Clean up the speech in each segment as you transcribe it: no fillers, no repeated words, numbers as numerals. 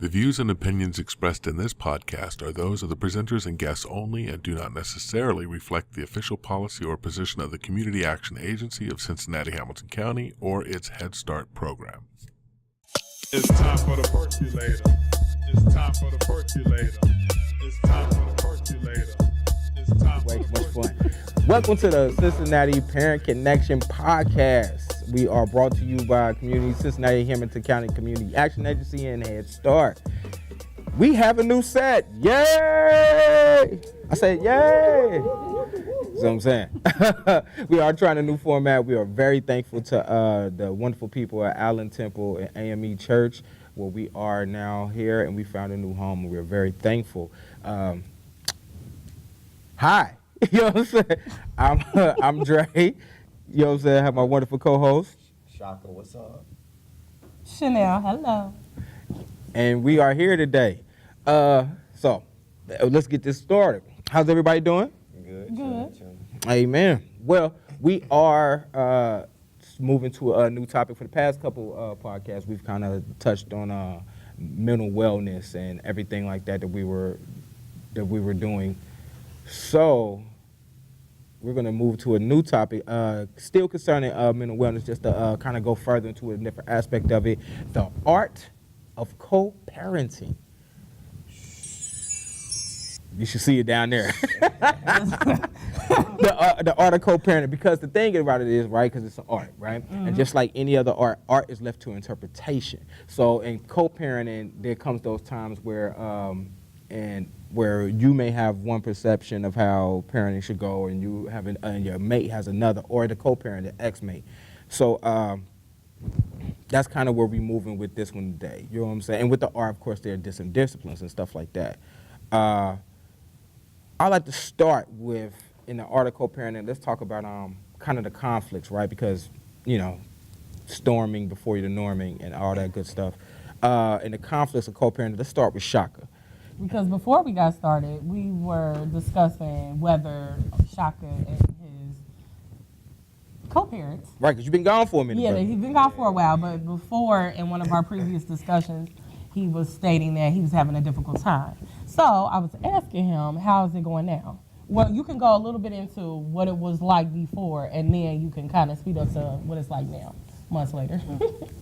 The views and opinions expressed in this podcast are those of the presenters and guests only and do not necessarily reflect the official policy or position of the Community Action Agency of Cincinnati-Hamilton County or its Head Start program. It's time for the percolator. It's time for the percolator. It's time for the percolator. It's time for the percolator. Welcome to the Cincinnati Parent Connection Podcast. We are brought to you by Cincinnati-Hamilton County Community Action Agency and Head Start. We have a new set. Yay! I said yay! That's what I'm saying. We are trying a new format. We are very thankful to the wonderful people at Allen Temple and AME Church, where we are now here, and we found a new home, and we're very thankful. Hi. You know what I'm saying? I'm Dre. You know what I'm saying? I have my wonderful co-host. Shaka, what's up? Chanel, hello. And we are here today. So let's get this started. How's everybody doing? Good. Good. Amen. Well, we are moving to a new topic. For the past couple podcasts, we've kind of touched on mental wellness and everything like that we were doing. So we're going to move to a new topic, still concerning mental wellness, just to kind of go further into a different aspect of it, the art of co-parenting. You should see it down there. The art of co-parenting, because the thing about it is, right, because it's an art, right? Mm-hmm. And just like any other art is left to interpretation. So in co-parenting, there comes those times where where you may have one perception of how parenting should go, and you have and your mate has another, or the co-parent, the ex-mate. So that's kind of where we're moving with this one today. You know what I'm saying? And with the art, of course, there are different disciplines and stuff like that. I like to start with, in the art of co-parenting, let's talk about kind of the conflicts, right? Because, you know, storming before the norming and all that good stuff. And the conflicts of co-parenting, let's start with Shaka. Because before we got started, we were discussing whether Shaka and his co-parents. Right, because you've been gone for a minute. Yeah, brother. he's been gone for a while, but before, in one of our previous discussions, he was stating that he was having a difficult time. So I was asking him, how's it going now? Well, you can go a little bit into what it was like before, and then you can kind of speed up to what it's like now, months later.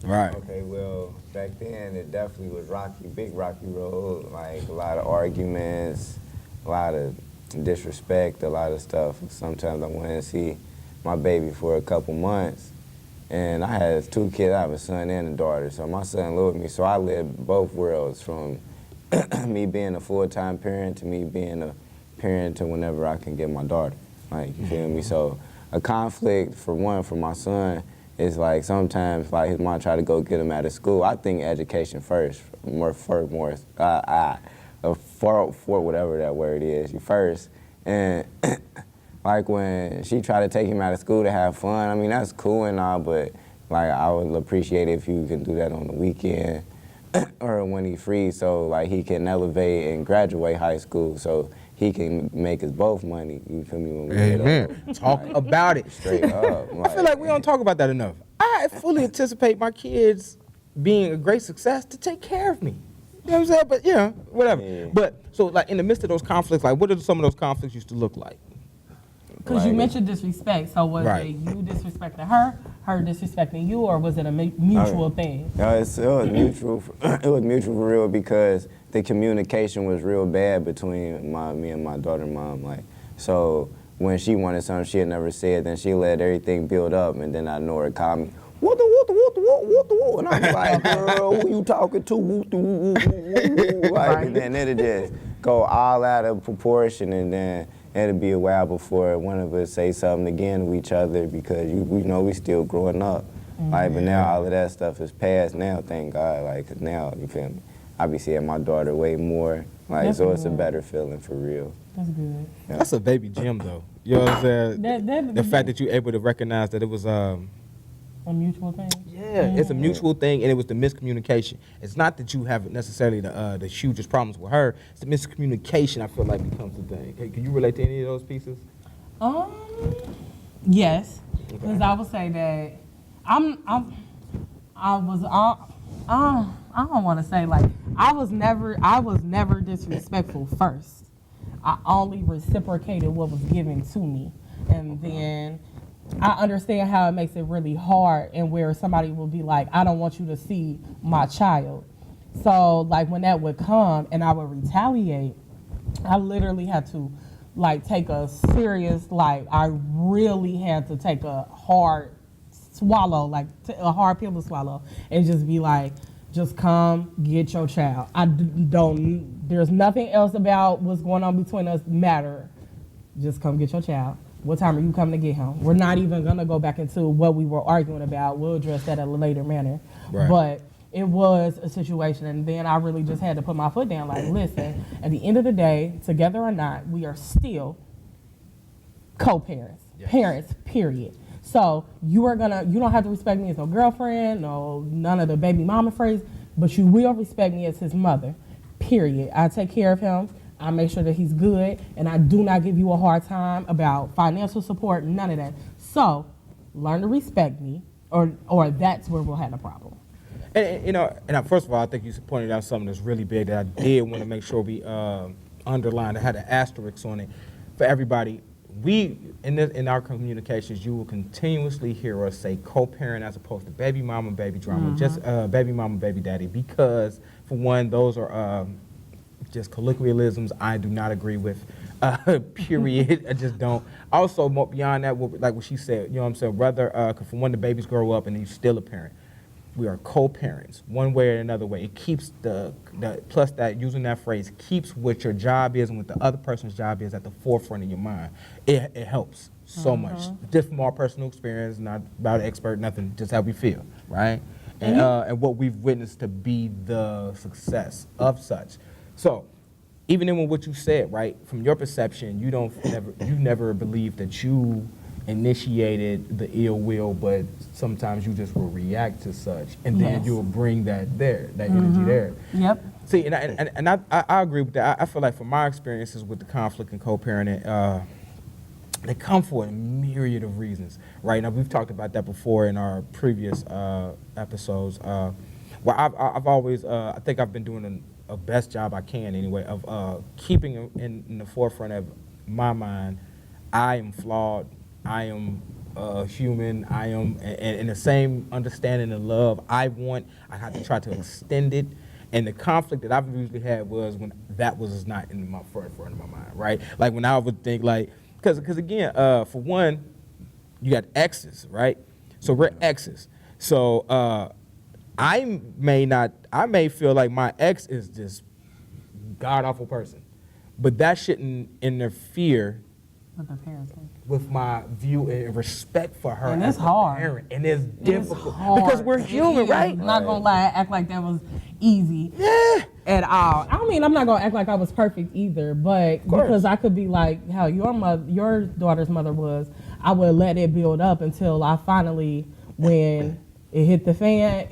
Right. Okay, well, back then it definitely was big rocky road, like a lot of arguments, a lot of disrespect, a lot of stuff. Sometimes I went and see my baby for a couple months, and I had two kids. I have a son and a daughter, so my son lived with me, so I lived both worlds, from me being a full-time parent to me being a parent to whenever I can get my daughter. Like, you feel me? So a conflict, for my son, is like sometimes like his mom try to go get him out of school. I think education first, for whatever that word is, you first. And like when she tried to take him out of school to have fun, I mean, that's cool and all, but like I would appreciate it if you can do that on the weekend or when he's free, so like he can elevate and graduate high school, so he can make us both money. You feel me? When we get up. Talk about it. Straight up. I feel like we don't talk about that enough. I fully anticipate my kids being a great success to take care of me. You know what I'm saying? But, you know, whatever. Yeah. But, so, like, in the midst of those conflicts, like, what did some of those conflicts used to look like? Because you mentioned disrespect, so was it you disrespecting her disrespecting you, or was it a mutual thing? No, it was mutual. It was mutual for real, because the communication was real bad between me and my daughter mom. Like, so when she wanted something she had never said, then she let everything build up, and then I know her call me, what the, and I was like, girl, who you talking to? Like, and then it'd just go all out of proportion, and then it'll be a while before one of us say something again to each other, because we know we still growing up. Mm-hmm. Like, but now all of that stuff is past now, thank God. Like, 'cause now, you feel me? I be seeing my daughter way more. Like, that's so it's a better feeling for real. That's good. Yeah. That's a baby gem, though. You know what I'm saying? The fact that you're able to recognize that it was a mutual thing. Yeah, it's a mutual thing, and it was the miscommunication. It's not that you have necessarily the hugest problems with her. It's the miscommunication, I feel like, becomes the thing. Can you relate to any of those pieces? Yes, because I would say that I don't want to say like I was never disrespectful first. I only reciprocated what was given to me. And then I understand how it makes it really hard, and where somebody will be like, I don't want you to see my child. So like when that would come and I would retaliate, I literally had to like take a serious, like I really had to take a hard swallow, like a hard pill to swallow, and just be like, just come get your child. There's nothing else about what's going on between us matter. Just come get your child. What time are you coming to get him? We're not even gonna go back into what we were arguing about. We'll address that at a later manner. Right. But it was a situation, and then I really just had to put my foot down, like, listen, at the end of the day, together or not, we are still co-parents, parents, period. So you don't have to respect me as no girlfriend, none of the baby mama phrase, but you will respect me as his mother, period. I take care of him, I make sure that he's good, and I do not give you a hard time about financial support, none of that. So learn to respect me, or that's where we'll have a problem. And first of all, I think you pointed out something that's really big that I did want to make sure we underlined. I had an asterisk on it for everybody. We, in our communications, you will continuously hear us say co-parent as opposed to baby mama, baby drama, just baby mama, baby daddy, because for one, those are just colloquialisms I do not agree with, period. I just don't. Also, beyond that, like what she said, you know what I'm saying, whether, for when the babies grow up and you're still a parent, we are co-parents, one way or another way. It keeps plus that, using that phrase, keeps what your job is and what the other person's job is at the forefront of your mind. It helps so much. Just from our personal experience, not about an expert, nothing, just how we feel, right? And what we've witnessed to be the success of such. So, even in what you said, right, from your perception, you never believed that you initiated the ill will, but sometimes you just will react to such, and then you'll bring that energy there. Yep. See, and I agree with that. I feel like from my experiences with the conflict and co-parenting, they come for a myriad of reasons, right? Now, we've talked about that before in our previous episodes. Well, I've always, I think I've been doing a best job I can anyway of keeping in the forefront of my mind, I am flawed, I am human, I am, and the same understanding and love I have to try to extend it. And the conflict that I've usually had was when that was not in my front of my mind, right? Like when I would think like, because again, for one, you got exes, right? So we're exes. So I may feel like my ex is just god-awful person, but that shouldn't interfere With the parents. with my view and respect for her. And as it's a hard. parent. And it's difficult hard. because we're human, right? I'm not gonna lie, act like that was easy Yeah. at all. I mean, I'm not gonna act like I was perfect either, but because I could be like how your daughter's mother was, I would let it build up until I finally, when it hit the fan,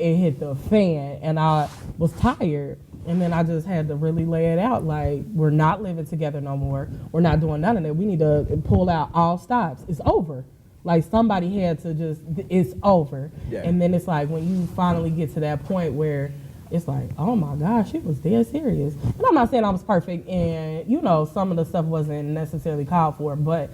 and I was tired. And then I just had to really lay it out, like, we're not living together no more. We're not doing none of that. We need to pull out all stops. It's over. Like, somebody had to just, it's over. Yeah. And then it's like, when you finally get to that point where it's like, oh my gosh, it was dead serious. And I'm not saying I was perfect, and, some of the stuff wasn't necessarily called for, but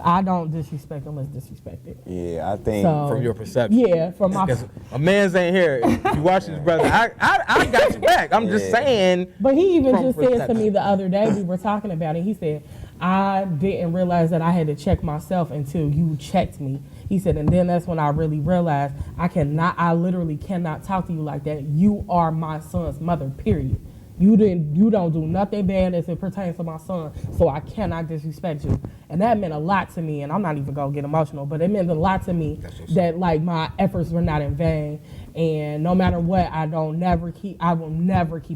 I don't disrespect unless disrespected. Yeah, I think From your perception. Yeah, from my. Because a man's ain't here. You watch his brother. I got you back. I'm just saying. But he even from just said to perception. me the other day, we were talking about it. He said, I didn't realize that I had to check myself until you checked me. He said, and then that's when I really realized I literally cannot talk to you like that. You are my son's mother, period. You don't do nothing bad as it pertains to my son, so I cannot disrespect you. And that meant a lot to me, and I'm not even gonna get emotional, but it meant a lot to me that like my efforts were not in vain. And no matter what, I will never keep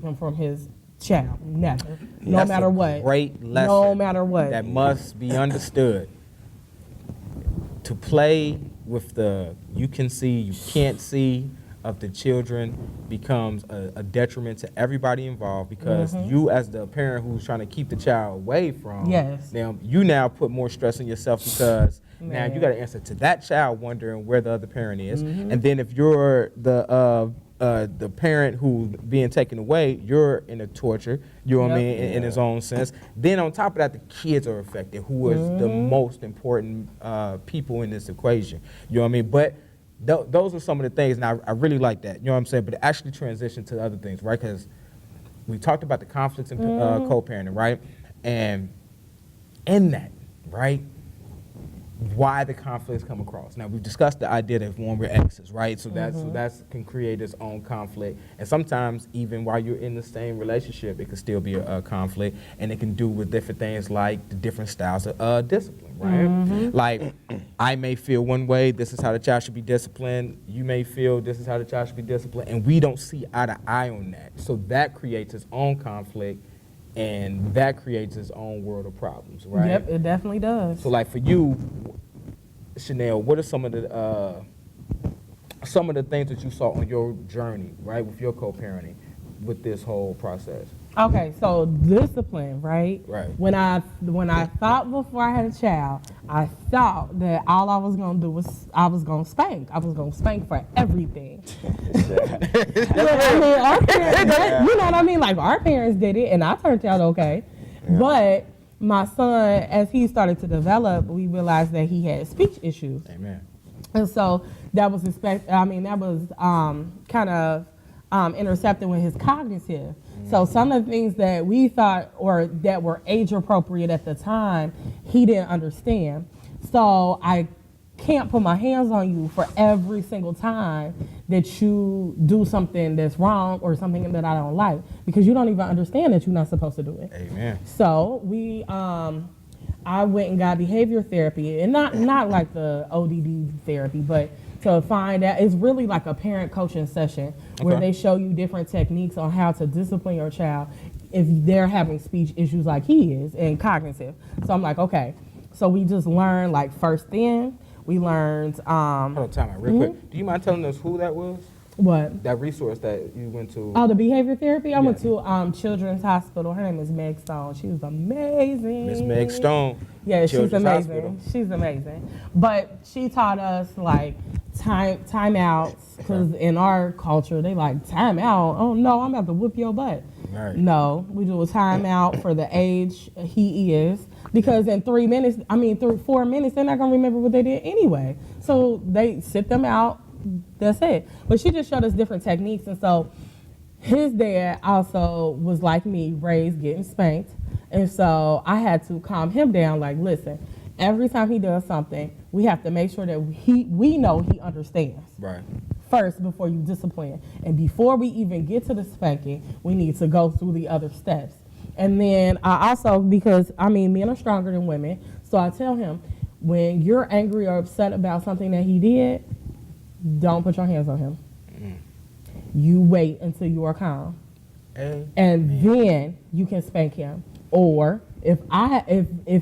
him from his child. Never. No matter what. Great lesson. No matter what. That must be understood. To play with the you can see, you can't see of the children becomes a detriment to everybody involved, because you as the parent who's trying to keep the child away from them, you now put more stress on yourself because now you got to answer to that child wondering where the other parent is. And then if you're the the parent who's being taken away, you're in a torture, you know what I Yep. mean, in his own sense. Then on top of that, the kids are affected, who is the most important people in this equation, you know what I mean? But those are some of the things, and I really like that, you know what I'm saying? But it actually transition to other things, right? Because we talked about the conflicts in co-parenting, right? And in that, right, why the conflicts come across. Now, we've discussed the idea that when we're exes, right? So that's can create its own conflict. And sometimes, even while you're in the same relationship, it can still be a conflict, and it can do with different things like the different styles of discipline, right? Like, I may feel one way, this is how the child should be disciplined. You may feel this is how the child should be disciplined, and we don't see eye to eye on that. So that creates its own conflict, and that creates its own world of problems, right? Yep, it definitely does. So, like, for you, Chanel, what are some of the things that you saw on your journey, right, with your co-parenting, with this whole process? Okay, so discipline, right? Right. When I thought before I had a child, I thought that all I was gonna do was I was gonna spank. I was gonna spank for everything. I mean, our parents, you know what I mean? Like, our parents did it, and I turned out okay. Yeah. But my son, as he started to develop, we realized that he had speech issues. Amen. And so that was kind of intercepted with his cognitive. So some of the things that we thought or that were age appropriate at the time, he didn't understand. So I can't put my hands on you for every single time that you do something that's wrong or something that I don't like, because you don't even understand that you're not supposed to do it. Amen. So I went and got behavior therapy, and not like the ODD therapy, but to find out, it's really like a parent coaching session where they show you different techniques on how to discipline your child if they're having speech issues like he is and cognitive. So I'm like, okay. So we just learned, like, first then we learned. Hold on, time out real quick. Do you mind telling us who that was? What? That resource that you went to? Oh, the behavior therapy? I went to Children's Hospital. Her name is Meg Stone. She was amazing. Miss Meg Stone. Yeah, she's Children's amazing. Hospital. She's amazing. But she taught us, like, timeouts, because in our culture, they like, timeout? Oh, no, I'm about to whoop your butt. Right. No, we do a timeout for the age he is, because in 4 minutes, they're not going to remember what they did anyway. So they sit them out. That's it. But she just showed us different techniques. And so his dad also was like me, raised getting spanked. And so I had to calm him down, like, listen, every time he does something, we have to make sure that we know he understands. Right. First, before you discipline. And before we even get to the spanking, we need to go through the other steps. And then I also, because, men are stronger than women, so I tell him, when you're angry or upset about something that he did, don't put your hands on him. You wait until you are calm. And then you can spank him. Or if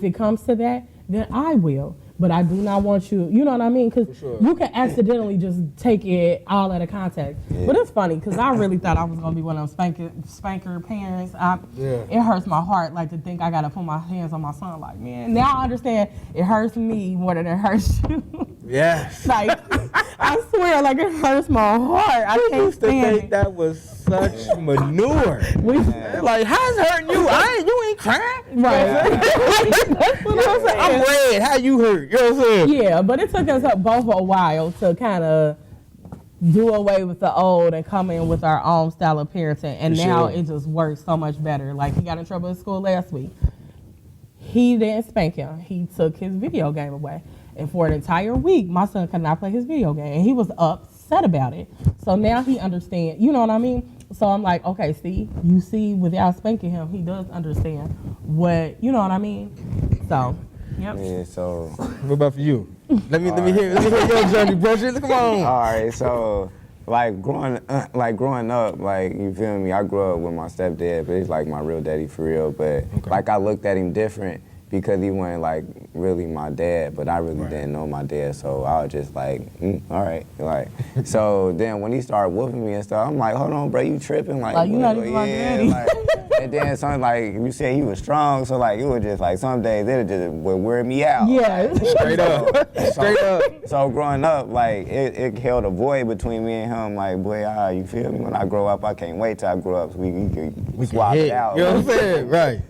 it comes to that, then I will. But I do not want you, you know what I mean? Because you can accidentally just take it all out of context. Yeah. But it's funny, because I really thought I was going to be one of them spanker parents. It hurts my heart, like, to think I got to put my hands on my son. Like, man, now I understand it hurts me more than it hurts you. Yes. Like, I swear, like, it hurts my heart. I can't stand it. That was such manure. Like, how's it hurting you? You ain't crying. Right. That's what I'm saying. I'm red. How you hurt? You know what I'm saying? Yeah, but it took us both a while to kind of do away with the old and come in with our own style of parenting. And now it just works so much better. Like, he got in trouble at school last week. He didn't spank him. He took his video game away. And for an entire week, my son could not play his video game. And he was upset about it. So now he understands. You know what I mean? So I'm like, okay, you see, without spanking him, he does understand what, you know what I mean? So, yep. Yeah, so. What about for you? Let me hear your journey, bro. Come on. All right, so growing up, you feel me? I grew up with my stepdad, but he's like my real daddy for real. But I looked at him different because he wasn't like really my dad, but I really didn't know my dad, so I was just like, all right, like. So then when he started whooping me and stuff, I'm like, hold on, bro, you tripping? Like, you not even my daddy. And then some, like, you said he was strong, so, like, it was just, like, some days it just would wear me out. Yeah. Straight up. Straight up. So growing up, like, it held a void between me and him. Like, boy, you feel me? When I grow up, I can't wait till I grow up so we can swap it out. You know what I'm saying? Right.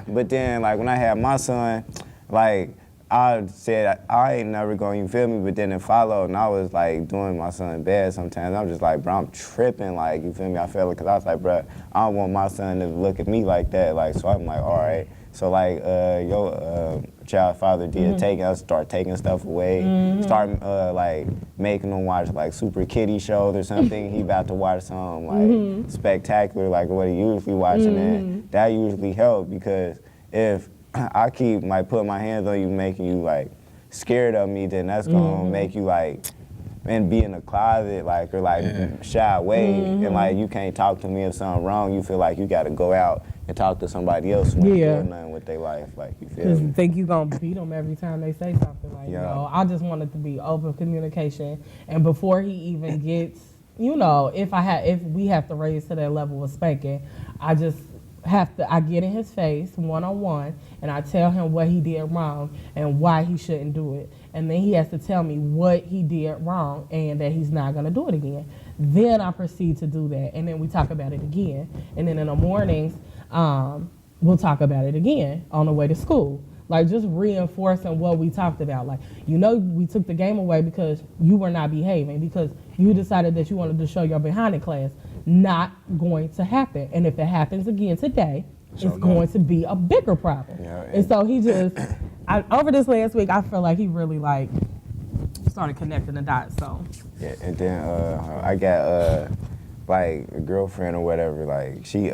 But then, like, when I had my son, like, I said, I ain't never going, you feel me? But then it followed, and I was, like, doing my son bad sometimes. I'm just like, bro, I'm tripping, like, you feel me? I felt it, because I was like, bro, I don't want my son to look at me like that. Like, so I'm like, all right. So, like, your child father did start taking stuff away, start, like, making him watch, like, super kiddie shows or something. He about to watch some, like, spectacular, like, what he usually watching, and that usually helped, because if I keep, like, putting my hands on you, making you, like, scared of me, then that's gonna make you, like, and be in the closet, like, or, like, shy away, and, like, you can't talk to me if something wrong. You feel like you gotta go out and talk to somebody else who ain't doing nothing with their life, like, you feel Because me? you think you gonna beat them every time they say something, like, you know, I just want it to be open communication, and before he even gets, you know, if we have to raise to that level of spanking, I get in his face one-on-one, and I tell him what he did wrong and why he shouldn't do it. And then he has to tell me what he did wrong and that he's not gonna do it again. Then I proceed to do that, and then we talk about it again. And then in the mornings, we'll talk about it again on the way to school. Like, just reinforcing what we talked about. Like, you know, we took the game away because you were not behaving, because you decided that you wanted to show your behind in class. Not going to happen. And if it happens again today, it's going to be a bigger problem. Yeah, and so he just, over this last week, I feel like he really, like, started connecting the dots, so. Yeah, and then I got, like, a girlfriend or whatever, like, she,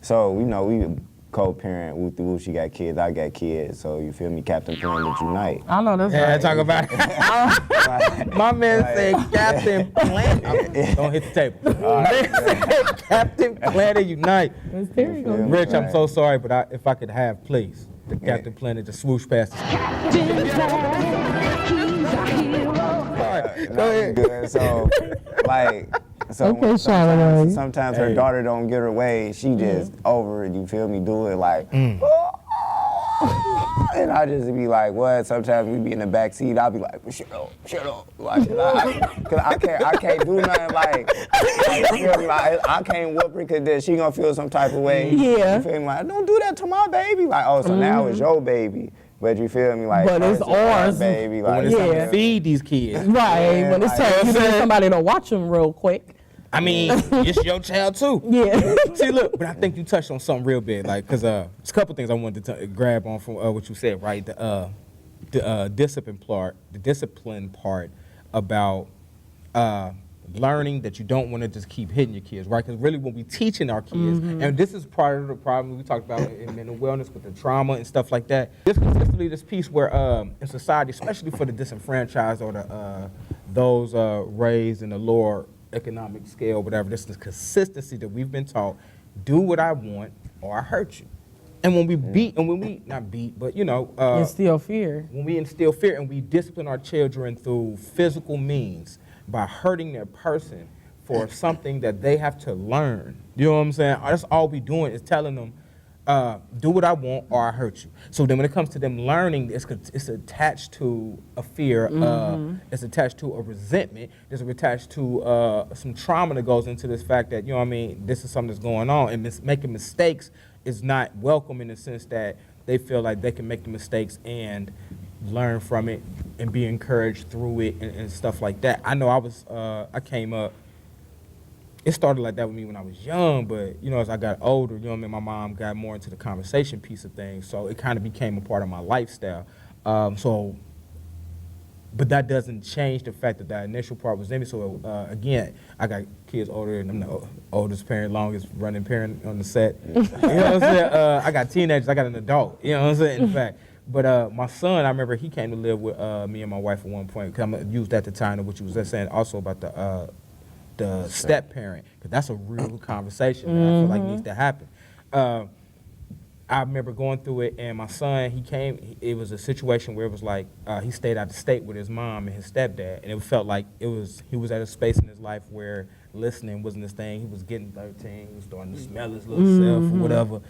so, you know, we co-parent, Woo, she got kids, I got kids, so you feel me, Captain Planet Unite. I know that's Yeah, right. talk about it. My man said Captain Planet. Don't hit the table. My man said Captain Planet Unite. That's Terry gonna do Rich, it. I'm so sorry, but if I could have, please, the Captain Planet to swoosh past the Go ahead. Good. So, like, so Okay, sometimes her daughter don't get her way. She just over it. You feel me? Do it like, and I just be like, what? Sometimes we be in the back seat. I'll be like, shut up, like, cause I can't do nothing. Like, you feel me? Like, I can't whoop her because then she gonna feel some type of way. Yeah. You feel me? Like, don't do that to my baby. Like, oh, so now it's your baby. But you feel me? Like, But it's ours. baby. Like, when it's time to feed these kids. Right, Yeah, when it's like- time, you need somebody to watch them real quick. I mean, it's your child too. Yeah. See, look, but I think you touched on something real big, like, cause there's a couple things I wanted to grab on from what you said, right? The discipline part about learning that you don't want to just keep hitting your kids, right? Because really, when we teaching our kids, and this is part of the problem we talked about in mental wellness with the trauma and stuff like that. There's consistently this piece where in society, especially for the disenfranchised or the those raised in the lower economic scale, whatever, this is consistency that we've been taught: do what I want or I hurt you. And when we not beat, but you know, Instill fear. when we instill fear and we discipline our children through physical means by hurting their person for something that they have to learn, you know what I'm saying? That's all we doing is telling them, do what I want or I hurt you. So then when it comes to them learning, it's attached to a fear, it's attached to a resentment, it's attached to some trauma that goes into this fact that, you know what I mean, this is something that's going on, and making mistakes is not welcome in the sense that they feel like they can make the mistakes and learn from it and be encouraged through it and stuff like that. I know I came up, it started like that with me when I was young, but, you know, as I got older, you know what I mean, my mom got more into the conversation piece of things, so it kind of became a part of my lifestyle. But that doesn't change the fact that initial part was in me. So, again, I got kids older, and I'm the oldest parent, longest running parent on the set. You know what I'm saying? I got teenagers, I got an adult, you know what I'm saying, in fact. But my son, I remember he came to live with me and my wife at one point, because I'm going to use that to tie into what you was just saying also about the step-parent, because that's a real conversation that I feel like needs to happen. I remember going through it, and my son, it was a situation where it was like he stayed out of state with his mom and his stepdad, and it felt like he was at a space in his life where listening wasn't his thing. He was getting 13. He was starting to smell his little self or whatever.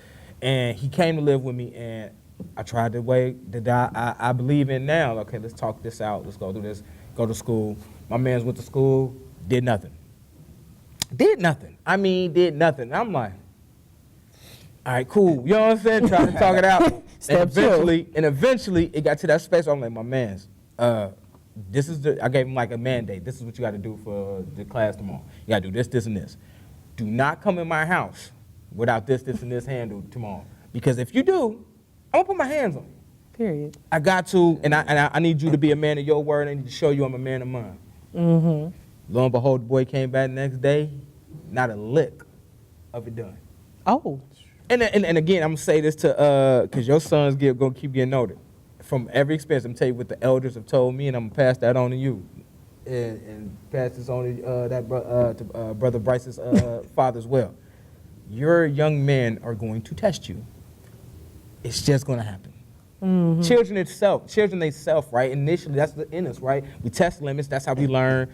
And he came to live with me, and I tried the way that I believe in now. Okay, let's talk this out. Let's go do this. Go to school. My man's went to school, did nothing. Did nothing. I mean, did nothing. I'm like, all right, cool. You know what I'm saying? Trying to talk it out. and eventually, it got to that space where I'm like, my man's, this is I gave him like a mandate. This is what you got to do for the class tomorrow. You got to do this, this, and this. Do not come in my house without this, and this handled tomorrow. Because if you do, I'm gonna put my hands on you. Period. I got to, and I need you to be a man of your word. I need to show you I'm a man of mine. Lo and behold, the boy came back the next day, not a lick of it done. Oh. And again, I'm gonna say this to, cause your sons gonna keep getting older. From every experience, I'm gonna tell you what the elders have told me, and I'm gonna pass that on to you, and pass this on to Brother Bryce's father as well. Your young men are going to test you. It's just gonna happen. Children they self, right? Initially, that's the in us, right? We test limits. That's how we learn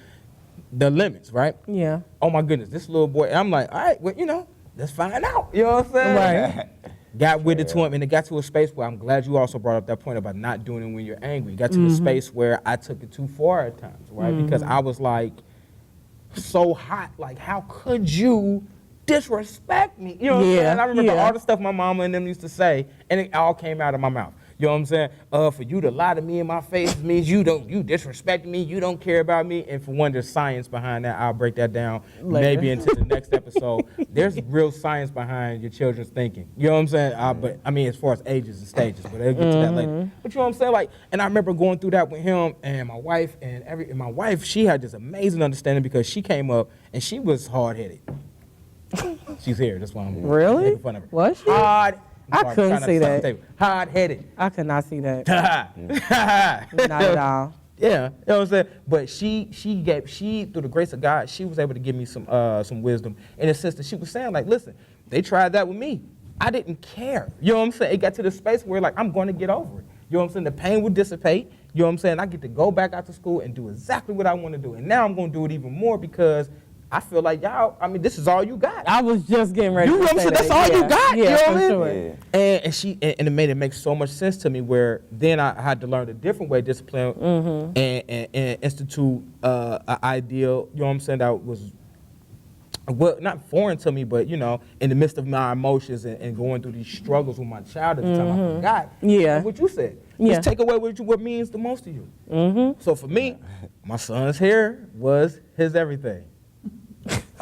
the limits, right? Yeah. Oh my goodness, this little boy. And I'm like, all right, well, you know, let's find out. You know what I'm saying? Right. Got with it to him, and it got to a space where I'm glad you also brought up that point about not doing it when you're angry. It got to a space where I took it too far at times, right? Because I was like so hot. Like, how could you disrespect me? You know what I'm saying? I remember all the stuff my mama and them used to say, and it all came out of my mouth. You know what I'm saying? For you to lie to me in my face means you disrespect me, you don't care about me. And for one, there's science behind that. I'll break that down maybe into the next episode. There's real science behind your children's thinking. You know what I'm saying? But I mean, as far as ages and stages, but I'll get to that later. But you know what I'm saying? Like, and I remember going through that with him and my wife, and my wife, she had this amazing understanding because she came up and she was hard-headed. She's here. That's why I'm making fun of her. Was she? I couldn't see that. Hard-headed. I could not see that. Not at all. Yeah, you know what I'm saying? But she through the grace of God, she was able to give me some wisdom in a sense that she was saying, like, listen, they tried that with me. I didn't care. You know what I'm saying? It got to the space where, like, I'm going to get over it. You know what I'm saying? The pain would dissipate. You know what I'm saying? I get to go back out to school and do exactly what I want to do. And now I'm going to do it even more because I feel like y'all, I mean, this is all you got. I was just getting ready to say that. That's all you got. Yeah, you know for what I sure. mean? And it made it make so much sense to me where then I had to learn a different way of discipline and institute an ideal, you know what I'm saying, that was, well, not foreign to me, but, you know, in the midst of my emotions and going through these struggles with my child at the time, I forgot what you said. Just take away what means the most to you. So for me, my son's hair was his everything.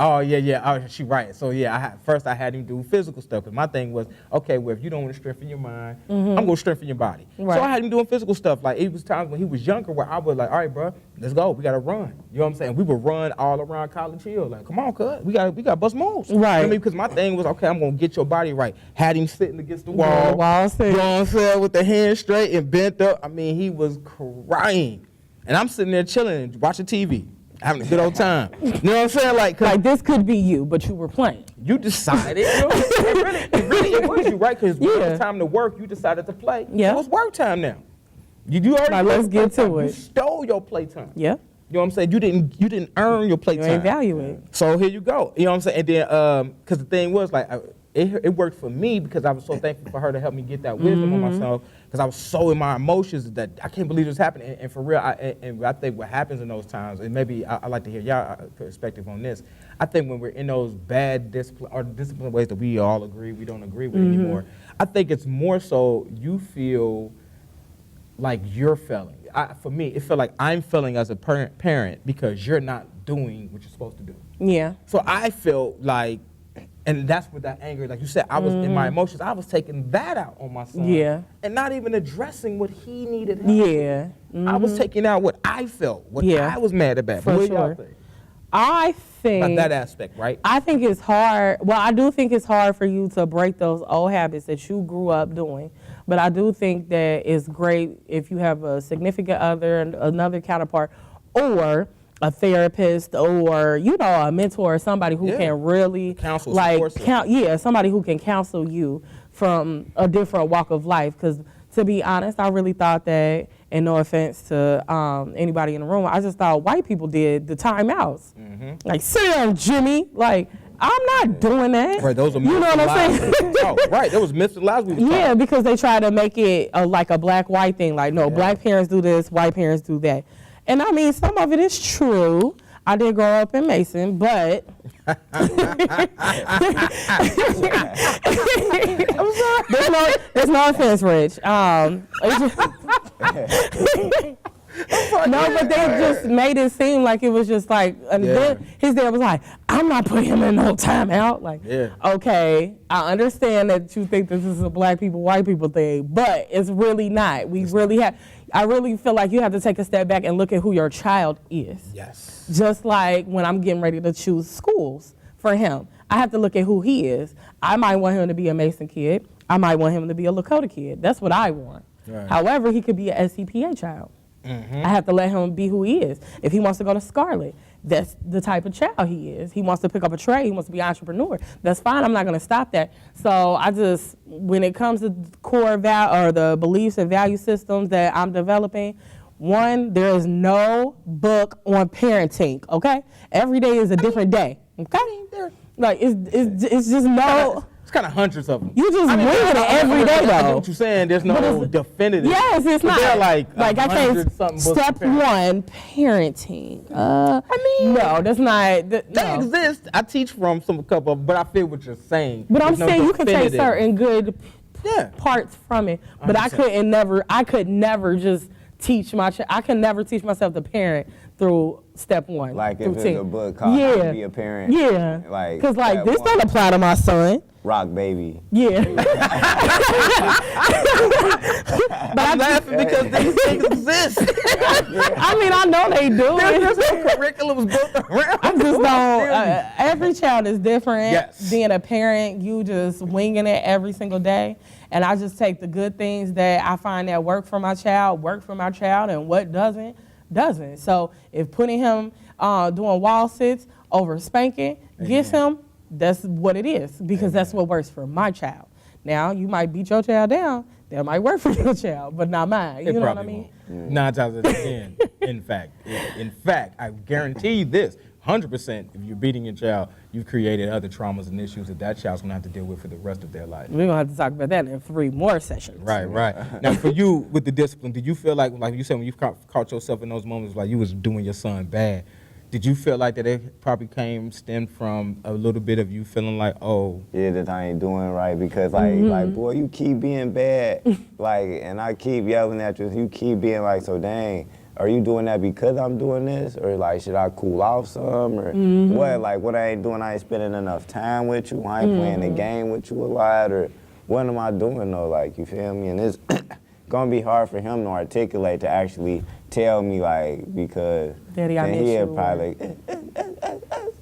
Oh, yeah. Oh, she right. So, yeah, first I had him do physical stuff. Because my thing was, okay, well, if you don't want to strengthen your mind, I'm going to strengthen your body. Right. So I had him doing physical stuff. Like, it was times when he was younger where I was like, all right, bro, let's go. We got to run. You know what I'm saying? We would run all around College Hill. Like, come on, cuz. We got to bust moves. Right. You know what I mean? Because my thing was, okay, I'm going to get your body right. Had him sitting against the wall. You know what I'm saying? With the hands straight and bent up. I mean, he was crying. And I'm sitting there chilling and watching TV. Having a good old time. You know what I'm saying? Like this could be you, but you were playing. You decided. You know, it was you, right? Because when it was time to work, you decided to play. Yeah. So it's work time now. You already now let's get to it. You stole your playtime. Yeah. You know what I'm saying? You didn't earn your playtime. You ain't value it. So here you go. You know what I'm saying? And then, because the thing was, like, it worked for me because I was so thankful for her to help me get that wisdom on myself. Because I was so in my emotions that I can't believe this happened. And for real, I think what happens in those times, and maybe I'd like to hear y'all perspective on this. I think when we're in those bad discipline ways that we all agree we don't agree with anymore, I think it's more so you feel like you're failing. For me, it felt like I'm failing as a parent because you're not doing what you're supposed to do. Yeah. So I felt like, and that's what that anger, like you said, I was in my emotions, I was taking that out on my son. Yeah. And not even addressing what he needed help with. I was taking out what I felt, what I was mad about. For sure. I think about that aspect, right? I think it's hard. Well, I do think it's hard for you to break those old habits that you grew up doing. But I do think that it's great if you have a significant other, another counterpart, or a therapist, or a mentor, or somebody who can really counsel, somebody who can counsel you from a different walk of life. Because to be honest, I really thought that and no offense to anybody in the room, I just thought white people did the timeouts. Like, sit down, Jimmy. Like, I'm not doing that. Right, those are you know what I'm saying? Oh, right, there was myths and lies we was Yeah, taught. because they try to make it like a black-white thing. Like, no, black parents do this, white parents do that. And I mean, some of it is true. I did grow up in Mason, but I'm sorry. There's no offense, Rich. No, but they just made it seem like it was just like, and then his dad was like, I'm not putting him in no timeout. Like, okay, I understand that you think this is a black people, white people thing, but it's really not. We really have, I really feel like you have to take a step back and look at who your child is. Yes. Just like when I'm getting ready to choose schools for him, I have to look at who he is. I might want him to be a Mason kid. I might want him to be a Lakota kid. That's what I want. Right. However, he could be a SCPA child. I have to let him be who he is. If he wants to go to Scarlet, that's the type of child he is. He wants to pick up a trade, he wants to be an entrepreneur. That's fine, I'm not gonna stop that. So I just, when it comes to core or the beliefs and value systems that I'm developing, one, there is no book on parenting, okay? Every day is a different day, okay? Like, it's just no... It's kind of hundreds of them. You just wing it every day, I get though. what you're saying. There's no definitive. Yes, it's But not. they're like I can't. 100-something books Step for parents. one, parenting. I mean, no, that's not. They No. exist. I teach from a couple of them, but I feel what you're saying. But I'm There's no saying you can take definitive. certain good Yeah. parts from it. But I could never just teach I could never teach myself to parent through step one. Like through if it's 10. a book called How to Be a Parent. Yeah. Like, Because like that this one, don't apply to my son. Rock Baby. Yeah. But I'm laughing because these things exist. I mean, I know they do. There's no curriculums built around. I just don't. Every child is different. Yes. Being a parent, you just winging it every single day. And I just take the good things that I find that work for my child, and what doesn't. So if putting him doing wall sits over spanking gets him, that's what it is, because that's what works for my child. Now, you might beat your child down. That might work for your child, but not mine. You know what I mean? Won't. 9 times out of 10, in fact, I guarantee you this, 100%, if you're beating your child, you've created other traumas and issues that child's gonna have to deal with for the rest of their life. We're going to have to talk about that in 3 more sessions. Right. Now, for you, with the discipline, did you feel like you said when you caught yourself in those moments, like you was doing your son bad, did you feel like that it probably stemmed from a little bit of you feeling like, oh. Yeah, that I ain't doing right because like boy, you keep being bad, like, and I keep yelling at you. You keep being like, so dang, are you doing that because I'm doing this, or like should I cool off some, or what? Like what I ain't doing, I ain't spending enough time with you. I ain't playing the game with you a lot, or what am I doing though? Like you feel me? And it's gonna be hard for him to articulate, to actually tell me, like, because Daddy, I then miss he'll you. probably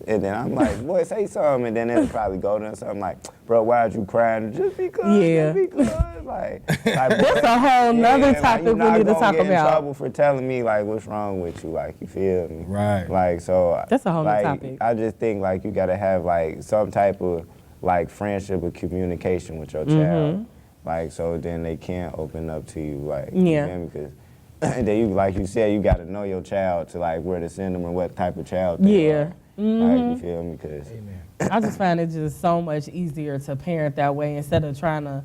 and then I'm like, boy, say something, and then it'll probably go to something like, bro, why'd you crying? Just because, Yeah. just because, like That's a whole nother topic you we not need to gonna talk get in about. trouble for telling me like what's wrong with you, like you feel me? Right. Like so. That's a whole nother like, topic. I just think like you gotta have like some type of like friendship or communication with your child, like so then they can open up to you, like Yeah. you feel me? Because and then you, like you said, you gotta know your child to like where to send them and what type of child they are. Like you feel me? Because I just find it just so much easier to parent that way instead of trying to,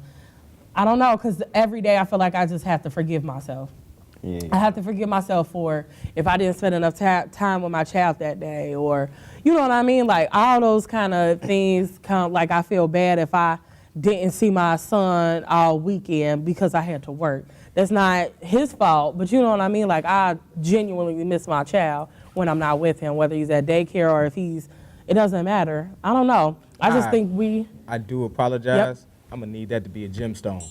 I don't know, because every day I feel like I just have to forgive myself. I have to forgive myself for if I didn't spend enough time with my child that day, or, you know what I mean? Like all those kind of things come, like I feel bad if I didn't see my son all weekend because I had to work. That's not his fault, but you know what I mean? Like I genuinely miss my child when I'm not with him, whether he's at daycare or if it doesn't matter. I don't know. I just think I do apologize. I'm gonna need that to be a gemstone.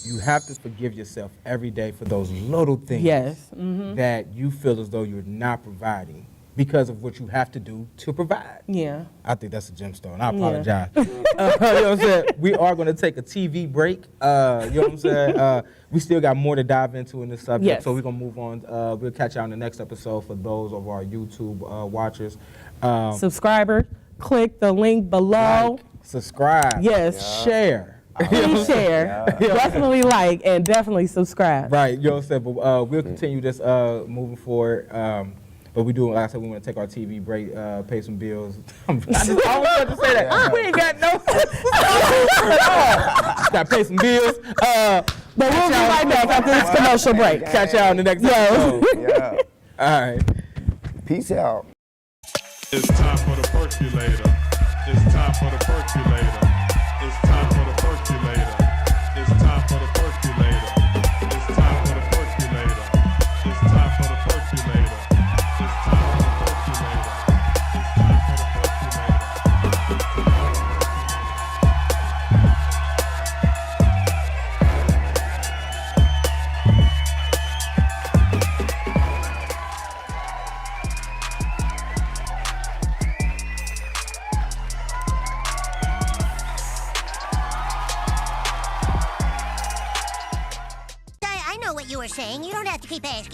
You have to forgive yourself every day for those little things that you feel as though you're not providing because of what you have to do to provide. Yeah. I think that's a gemstone. I apologize. You know what I'm saying? We are going to take a TV break. You know what I'm saying? We still got more to dive into in this subject, Yes. so we're going to move on. We'll catch you on the next episode for those of our YouTube watchers. Subscriber, click the link below. Like, subscribe, Yes. share. Please share. Definitely like and definitely subscribe. Right, you know what I'm saying? But we'll continue this moving forward. But we do, like I said, we want to take our TV break, pay some bills. I just always want to say that. We ain't got no. Got to pay some bills. But we'll be right back after this commercial break. Catch y'all in the next episode. Yeah. All right. Peace out. It's time for the percolator. It's time for the percolator. It's time for the percolator. It's time for the percolator. It's time for the percolator. It's time for the percolator. It's time for the percolator. It's time for the I know what you were saying. You don't have to keep asking.